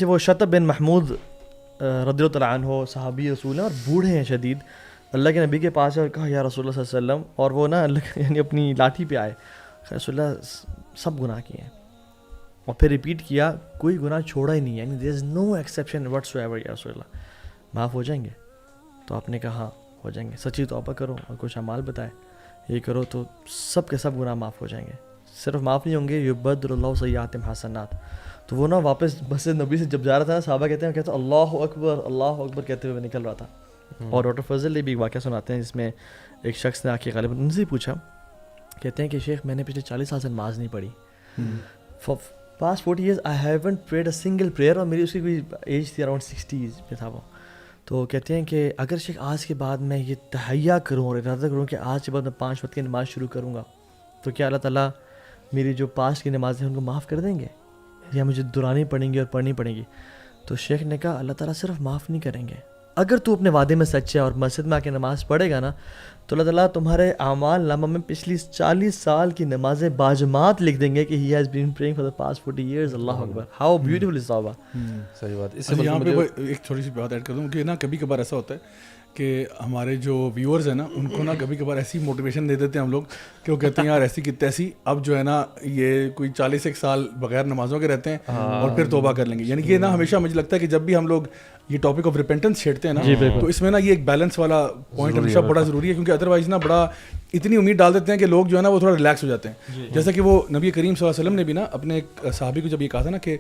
وہ شطب بن محمود رضی اللہ تعالیٰ عنہ صحابی رسول ہیں اور بوڑھے ہیں شدید, اللہ کے نبی کے پاس ہے اور کہا یا رسول اللہ صلی اللہ علیہ وسلم, اور وہ نا اللہ یعنی اپنی لاٹھی پہ آئے, رسول اللہ سب گناہ کیے ہیں, اور پھر ریپیٹ کیا کوئی گناہ چھوڑا ہی نہیں ہے, یعنی دیر از نو ایکسیپشن وٹس ایور, یا رسول اللہ معاف ہو جائیں گے؟ تو آپ نے کہا ہو جائیں گے, سچی توبہ کرو اور کچھ اعمال بتائے, یہ کرو تو سب کے سب گناہ معاف ہو جائیں گے. صرف معاف نہیں ہوں گے, یبدل اللہ سیئاتہم حسنات. تو وہ نا واپس مسجد نبی سے جب جا رہا تھا, صحابہ کہتے ہیں اللہ اکبر کہتے ہوئے نکل رہا تھا. اور ڈاکٹر فضل نے بھی ایک واقعہ سناتے ہیں جس میں ایک شخص نے آ کے غالباً ان سے پوچھا, کہتے ہیں کہ شیخ میں نے پچھلے 40 سال سے نماز نہیں پڑھی, for past 40 years I haven't parade a single prayer, اور میری اس کی کوئی ایج تھی اراؤنڈ 60s میں تھا وہ. تو کہتے ہیں کہ اگر شیخ آج کے بعد میں یہ تہیہ کروں اور ارادہ کروں کہ آج کے بعد میں 5 وقت کی نماز شروع کروں گا, تو کیا اللہ تعالیٰ میری جو پاسٹ کی نمازیں ہیں ان کو معاف کر دیں گے, یا مجھے دہرانی پڑیں گی اور پڑھنی پڑیں گی؟ تو شیخ نے کہا اللہ تعالیٰ صرف معاف نہیں کریں گے, اگر تو اپنے وعدے میں سچ ہے اور مسجد میں آ کے نماز پڑھے گا نا, تو اللہ تعالیٰ تمہارے اعمال نامہ میں پچھلی 40 سال کی نمازیں باجماعت لکھ دیں گے کہ he has been praying for the past 40 years. Allah Akbar, how beautiful is توبہ. صحیح بات. اس سے یہاں پہ ایک چھوٹی سی بات ایڈ کر دوں کہ نا کبھی کبھار ایسا ہوتا ہے کہ ہمارے جو ویورز ہیں نا ان کو نا کبھی کبھار ایسی موٹیویشن دے دیتے ہیں ہم لوگ کہ وہ کہتے ہیں یار ایسی کی تیسی, اب جو ہے نا یہ کوئی 40 سال بغیر نمازوں کے رہتے ہیں اور پھر توبہ کر لیں گے. یعنی کہ نا ہمیشہ مجھے لگتا ہے کہ جب بھی ہم لوگ یہ ٹاپک آف ریپینٹنس چھیڑتے ہیں نا, تو اس میں نا یہ ایک بیلنس والا پوائنٹ ہمیشہ بڑا ضروری ہے, کیونکہ ادروائز نا بڑا اتنی امید ڈال دیتے ہیں کہ لوگ جو ہے نا وہ تھوڑا ریلیکس ہو جاتے ہیں. جیسا کہ وہ نبی کریم صلی اللہ علیہ وسلم نے بھی نا اپنے ایک صحابی کو جب یہ کہا تھا نا کہ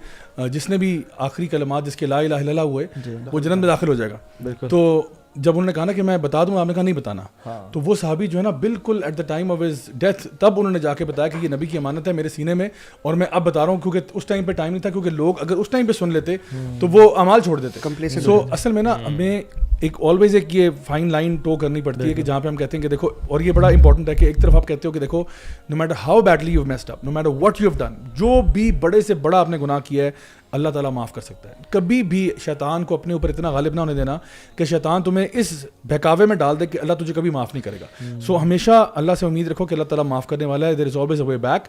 جس نے بھی آخری کلمات جس کے لا الہ الا اللہ ہوئے وہ جنت میں داخل ہو جائے گا, تو جب انہوں نے کہا نا کہ میں بتا دوں, آپ نے کہا نہیں بتانا, تو وہ صحابی جو ہے نا بالکل at the time of his death تب انہوں نے جا کے بتایا کہ یہ نبی کی امانت ہے میرے سینے میں, اور میں اب بتا رہا ہوں, کیونکہ اس ٹائم پہ ٹائم نہیں تھا, کیونکہ لوگ اگر اس ٹائم پہ سن لیتے تو وہ اعمال چھوڑ دیتے. سو اصل میں نا ہمیں ایک آلویز ایک یہ فائن لائن ٹو کرنی پڑتی ہے کہ جہاں پہ ہم کہتے ہیں کہ دیکھو, اور یہ بڑا امپورٹنٹ ہے کہ ایک طرف آپ کہتے ہو کہ دیکھو no matter how badly you messed up, no matter what you have done, جو بھی بڑے سے بڑا آپ نے گناہ کیا ہے اللہ تعالیٰ معاف کر سکتا ہے. کبھی بھی شیطان کو اپنے اوپر اتنا غالب نہ ہونے دینا کہ شیطان تمہیں اس بہکاوے میں ڈال دے کہ اللہ تجھے کبھی معاف نہیں کرے گا. سو ہمیشہ اللہ سے امید رکھو کہ اللہ تعالیٰ معاف کرنے والا ہے. There is always a way back.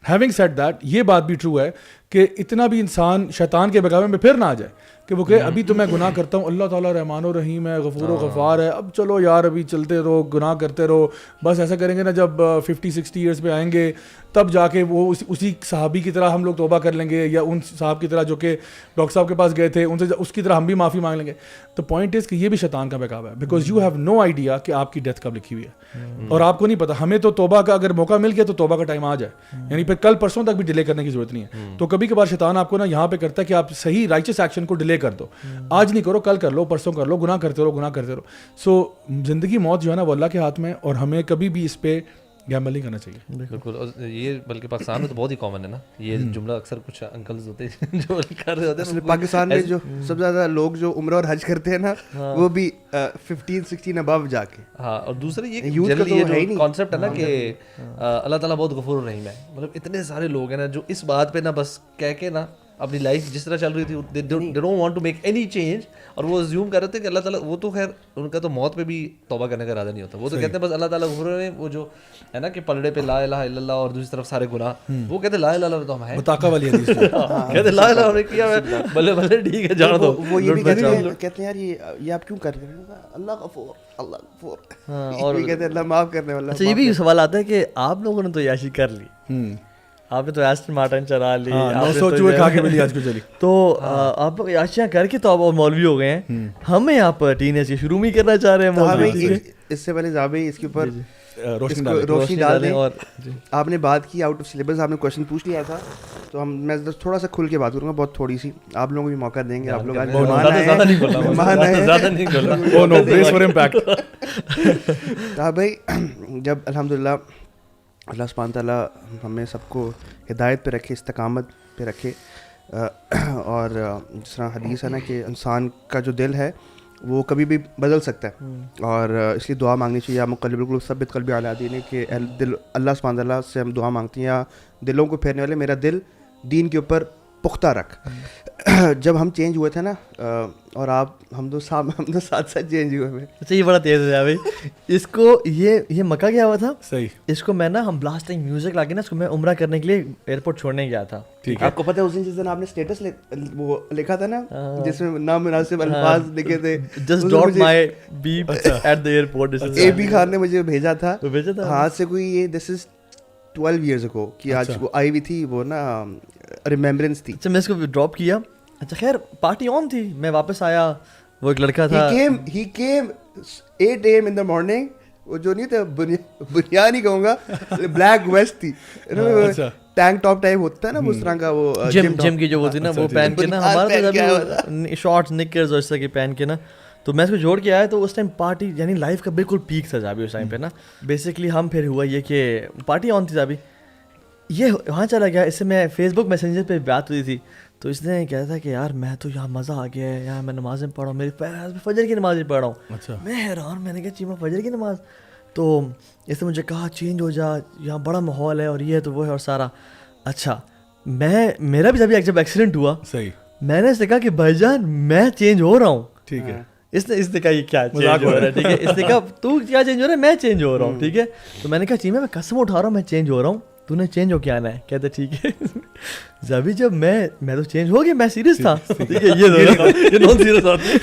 Having said that, یہ بات بھی ٹرو ہے کہ اتنا بھی انسان شیطان کے بہکاوے میں پھر نہ آ جائے کہ وہ کہ ابھی تو میں گناہ کرتا ہوں, اللہ تعالیٰ رحمان و رحیم ہے, غفور و غفار ہے, اب چلو یار ابھی چلتے رہو, گناہ کرتے رہو, بس ایسا کریں گے نا جب 50-60 ایئرس پہ آئیں گے تب جا کے وہ اسی صحابی کی طرح ہم لوگ توبہ کر لیں گے, یا ان صاحب کی طرح جو کہ ڈاکٹر صاحب کے پاس گئے تھے ان سے اس کی طرح ہم بھی معافی مانگ لیں گے. تو پوائنٹ از کہ یہ بھی شیطان کا بہکاوا ہے, because you have no idea کہ آپ کی ڈیتھ کب لکھی ہوئی ہے, اور آپ کو نہیں پتا. ہمیں تو توبہ کا اگر موقع مل گیا تو توبہ کا ٹائم آ جائے, یعنی پھر کل پرسوں تک بھی ڈیلے کرنے کی ضرورت نہیں ہے. تو کبھی کبھار شیطان آپ کو نا یہاں پہ کرتا ہے کہ آپ صحیح رائچس ایکشن کو ڈیلے کر دو, آج نہیں کرو کل کر لو, پرسوں کر لو, گناہ کرتے رہو. سو زندگی موت جو ہے نا وہ اللہ کے ہاتھ میں, اور ہمیں کبھی بھی اس پہ گیمبل نہیں کرنا چاہیے. بالکل. اور یہ بلکہ پاکستان میں تو بہت ہی کامن ہے نا یہ جملہ, اکثر کچھ انکلز ہوتے ہیں جو کر رہے ہوتے ہیں. پاکستان میں جو سب سے زیادہ لوگ جو عمرہ اور حج کرتے ہیں نا وہ بھی 15-16 ابو جا کے. ہاں, اور دوسرا یہ جو کانسیپٹ ہے نا کہ اللہ تعالیٰ بہت غفور الرحیم ہے, مطلب اتنے سارے لوگ ہیں نا جو اس بات پہ نا بس کہہ کے نا اپنی لائف جس طرح چل رہی تھی they don't want to make any change, اور وہ زیوم کر رہے تھے کہ اللہ تعالیٰ, وہ تو خیر ان کا تو موت پہ بھی توبہ کرنے کا ارادہ نہیں ہوتا, وہ تو کہتے ہیں بس اللہ تعالیٰ غفور ہے. وہ جو ہے نا کہ پلڑے پہ لا الہ الا اللہ اور دوسری طرف سارے گناہ, وہ کہتے ہیں لا الہ الا اللہ تو ہم ہیں, متاقہ والی حدیث کہتے لا الہ الا کیا بھلے بھلے ٹھیک ہے جان دو. وہ یہ بھی کہتے ہیں یار یہ آپ کیوں کر رہے ہیں, اللہ غفور, اللہ غفور, اور کہتے ہیں اللہ معاف کرنے والا. اچھا, یہ بھی سوال آتا ہے کہ آپ لوگوں نے تو عیاشی کر لی, آپ نے تو ایسٹن مارٹن چلا لی, تو آپ عیاشیاں کر کے تو آپ مولوی ہو گئے ہیں, ہمیں آپ ٹین ایج شروع میں کرنا چاہ رہے ہیں مولوی. اس سے پہلے زابی اس کے اوپر روشنی ڈال دیں. اور آپ نے بات کی آؤٹ آف سلیبس, آپ نے کوشچن پوچھ لیا تھا, تو میں تھوڑا سا کھل کے بات کروں گا, بہت تھوڑی سی, آپ لوگوں کو بھی موقع دیں گے. آپ لوگ بھائی جب الحمدللہ اللہ سبحانہ تعالیٰ ہمیں سب کو ہدایت پہ رکھے, استقامت پہ رکھے, اور جس طرح حدیث ہے نا کہ انسان کا جو دل ہے وہ کبھی بھی بدل سکتا ہے, اور اس لیے دعا مانگنی چاہیے. یا مقلب بالکل ثبت قلبی علی دینک, کہ دل اللہ سبحانہ تعالیٰ سے ہم دعا مانگتے ہیں, یا دلوں کو پھیرنے والے میرا دل دین کے اوپر پختہ رکھ. جب ہم چینج ہوئے تھے نا اور آپ ہم دو ساتھ چینج ہوئے ہیں. اچھا یہ بڑا تیز ہے بھائی. اس کو یہ مکہ گیا ہوا تھا. صحیح. اس کو میں نا ہم لاسٹ ٹائم میوزک لا کے نا اس کو میں عمرہ کرنے کے لیے ایئرپورٹ چھوڑنے گیا تھا. ٹھیک ہے. آپ کو پتہ ہے اس دن جس دن آپ نے اسٹیٹس وہ لکھا تھا نا جس میں نامناسب الفاظ لکھے تھے, just dot my beep at the airport. A B Khan نے مجھے بھیجا تھا ہاں سے کوئی یہ دس از 12 years ago کہ آج وہ آئی ہوئی تھی وہ نا ریمیمبرنس تھی. اچھا میں اس کو ڈراپ کیا. اچھا خیر پارٹی آن تھی, میں واپس آیا, وہ ایک لڑکا تھا he came 8 AM in the morning. وہ جو نہیں تھا بنیاد نہیں کہوں گا, بلیک ویسٹ تھی, ٹینک ٹاپ ٹائپ ہوتا ہے نا اس طرح کا, وہ جم کی جو ہوتی نا وہ پہن کے نا, ہمارا شارٹس نکرز اور اس طرح کی پہن کے نا. تو میں اس کو جوڑ کے آیا تو اس ٹائم پارٹی یعنی لائف کا بالکل پیک تھا جابی اس ٹائم پہ نا. بیسکلی ہم پھر ہوا یہ کہ پارٹی آن تھی جابی, یہ وہاں چلا گیا. اس سے میں فیس بک میسنجر پہ بات ہوئی تھی, تو اس نے کہا تھا کہ یار میں تو یہاں مزہ آ گیا ہے, یہاں میں نمازیں پڑھ رہا ہوں, میری فجر کی نماز پڑھ رہا ہوں. اچھا. میں حیران, میں نے کہا چیما فجر کی نماز. تو اس نے مجھے کہا چینج ہو جا, یہاں بڑا ماحول ہے اور یہ تو وہ ہے اور سارا. اچھا میرا بھی جب ایکسیڈنٹ ہوا صحیح, میں نے اس سے کہا کہ بھائی جان میں چینج ہو رہا ہوں. ٹھیک ہے. اس نے کہا یہ کیا چینج ہو رہا ہے, ٹھیک ہے. اس نے کہا تو کیا چینج ہو رہا ہے, میں چینج ہو رہا ہوں, ٹھیک ہے. تو میں نے کہا چیما میں قسم اٹھا رہا ہوں میں چینج ہو رہا ہوں, تو نے چینج ہو کے آنا ہے. کہتے ٹھیک ہے. جبھی جب میں تو چینج ہو گیا, میں سیریس تھا, ٹھیک ہے. یہ نان سیریس آتی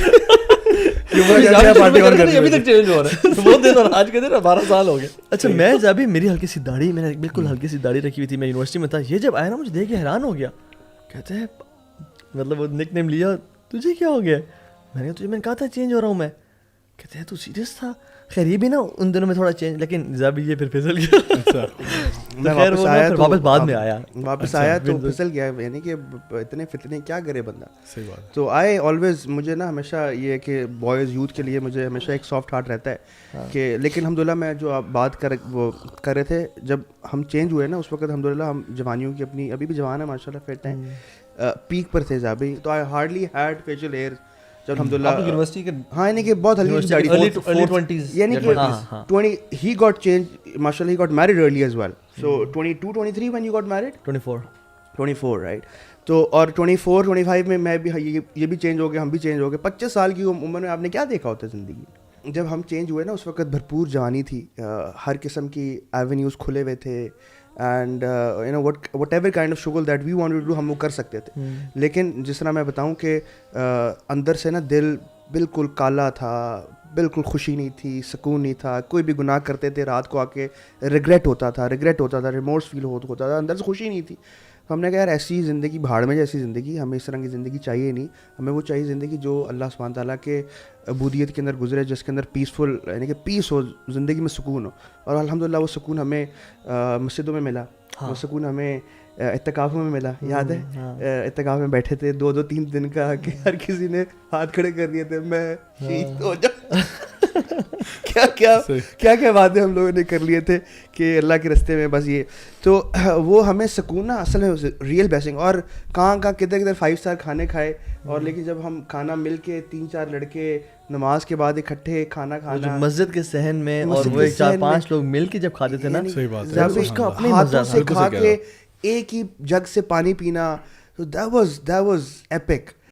ابھی تک چینج ہو رہا ہے, بہت دن, اور آج کے دن 12 سال ہو گئے. اچھا میں جبھی میری ہلکی سی داڑھی, میں نے بالکل ہلکی سی داڑھی رکھی ہوئی تھی, میں یونیورسٹی میں تھا. یہ جب آیا نا مجھے دیکھ کے حیران ہو گیا. کہتے ہیں مطلب وہ نک نیم لیا, تجھے کیا ہو گیا؟ میں نے کہا تھا چینج ہو رہا ہوں میں. کہتے ہیں تو سیریس تھا؟ خیر یہ بھی نا ان دنوں میں تھوڑا چینج, لیکن زابی یہ پھر پھسل گیا. میں واپس آیا تو واپس بعد میں آیا, واپس آیا تو پھسل گیا. یعنی کہ اتنے فتنے کیا کرے بندہ. صحیح بات. تو آئی آلویز, مجھے نا ہمیشہ یہ کہ بوائز یوتھ کے لیے مجھے ہمیشہ ایک سافٹ ہارٹ رہتا ہے کہ, لیکن الحمدللہ میں جو آپ بات کر رہے تھے, جب ہم چینج ہوئے نا اس وقت الحمدللہ ہم جوانیوں کی اپنی, ابھی بھی جوان ہے ماشاء اللہ, فٹ ہیں, پیک پر تھے زابی. تو آئی ہارڈلی ہیڈ فیشیل ہیئر جب الحمدللہ یونیورسٹی کے, ہاں یعنی کہ بہت ارلی 20s, یعنی کہ 20 he got changed mashallah, he got married early as well. So 22 23 when you got married, 24 right. تو اور 24 25 میں بھی یہ بھی چینج ہو گیا, ہم بھی چینج ہو گئے. 25 سال کی عمر میں آپ نے کیا دیکھا ہوتا ہے زندگی. جب ہم چینج ہوئے نا اس وقت بھرپور جوانی تھی, ہر قسم کی ایونیوز کھلے ہوئے تھے, and you know whatever kind of شغل that we wanted to do ہم وہ کر سکتے تھے. لیکن جس طرح میں بتاؤں کہ اندر سے نا دل بالکل کالا تھا, بالکل خوشی نہیں تھی, سکون نہیں تھا. کوئی بھی گناہ کرتے تھے رات کو آ کے ریگریٹ ہوتا تھا, ریمورس فیل ہوتا تھا, اندر سے خوشی نہیں تھی. تو ہم نے کہا یار ایسی زندگی بھاڑ میں جیسی زندگی, ہمیں اس طرح کی زندگی چاہیے نہیں. ہمیں وہ چاہیے زندگی جو اللہ سبحانہ تعالیٰ کے عبودیت کے اندر گزرے, جس کے اندر پیسفل یعنی کہ پیس ہو, زندگی میں سکون ہو. اور الحمدللہ وہ سکون ہمیں مسجدوں میں ملا, وہ سکون ہمیں اعتکاف میں ملا. یاد ہے اعتکاف میں بیٹھے تھے 2-3 دن کا, کہ ہر کسی نے ہاتھ کھڑے کر دیے تھے, میں شہید ہو جاؤں. کیا باتیں ہم لوگوں نے کر لیے تھے کہ اللہ کے راستے میں بس یہ. تو وہ ہمیں سکون نا اصل میں ریئل بلیسنگ. اور کہاں کدھر 5 اسٹار کھانے کھائے, اور لیکن جب ہم کھانا مل کے 3-4 لڑکے نماز کے بعد اکٹھے کھانا مسجد کے صحن میں, اور وہ 4-5 لوگ مل کے جب کھاتے تھے نا, اس کا اپنے ہاتھوں سے کھا کے ایک ہی جگ سے پانی پینا, دیٹ واز ایپک.